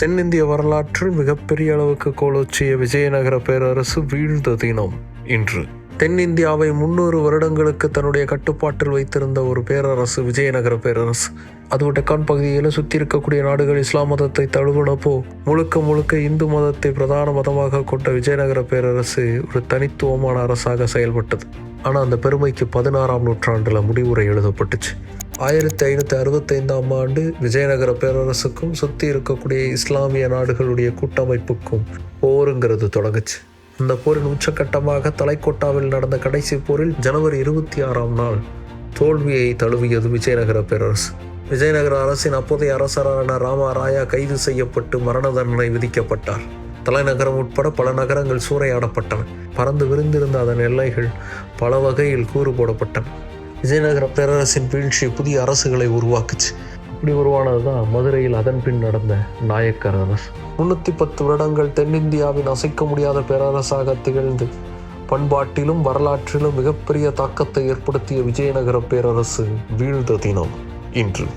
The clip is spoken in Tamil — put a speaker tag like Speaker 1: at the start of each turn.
Speaker 1: தென்னிந்திய வரலாற்றில் மிகப்பெரிய அளவுக்கு கோலோச்சிய விஜயநகர பேரரசு வீழ்ந்த தினம் இன்று. தென்னிந்தியாவை 300 வருடங்களுக்கு தன்னுடைய கட்டுப்பாட்டில் வைத்திருந்த ஒரு பேரரசு விஜயநகர பேரரசு. அதுவும் டெக்கான் பகுதியில் சுற்றி இருக்கக்கூடிய நாடுகள் இஸ்லாம் மதத்தை தழுவினப்போ முழுக்க இந்து மதத்தை பிரதான மதமாக கொண்ட விஜயநகர பேரரசு ஒரு தனித்துவமான அரசாக செயல்பட்டது. ஆனால் அந்த பெருமைக்கு 16ஆம் நூற்றாண்டில் முடிவுரை எழுதப்பட்டுச்சு. 1565ஆம் ஆண்டு விஜயநகர பேரரசுக்கும் சுற்றி இருக்கக்கூடிய இஸ்லாமிய நாடுகளுடைய கூட்டமைப்புக்கும் போருங்கிறது தொடங்குச்சு. அந்த போரின் உச்சக்கட்டமாக தலைக்கோட்டாவில் நடந்த கடைசி போரில் ஜனவரி 26ஆம் நாள் தோல்வியை தழுவியது விஜயநகர பேரரசு. விஜயநகர அரசின் அப்போதைய அரசரான ராமராயா கைது செய்யப்பட்டு மரண தண்டனை விதிக்கப்பட்டார். தலைநகரம் உட்பட பல நகரங்கள் சூறையாடப்பட்டன. பறந்து விரிந்திருந்த அதன் எல்லைகள் பல வகையில் கூறு போடப்பட்டன. விஜயநகர பேரரசின் வீழ்ச்சி புதிய அரசுகளை உருவாக்குச்சு. இப்படி உருவானது தான் மதுரையில் அதன் பின் நடந்த நாயக்கர் அரசு. 310 வருடங்கள் தென்னிந்தியாவின் அசைக்க முடியாத பேரரசாக திகழ்ந்து பண்பாட்டிலும் வரலாற்றிலும் மிகப்பெரிய தாக்கத்தை ஏற்படுத்திய விஜயநகர பேரரசு வீழ்ந்த தினம் இன்று.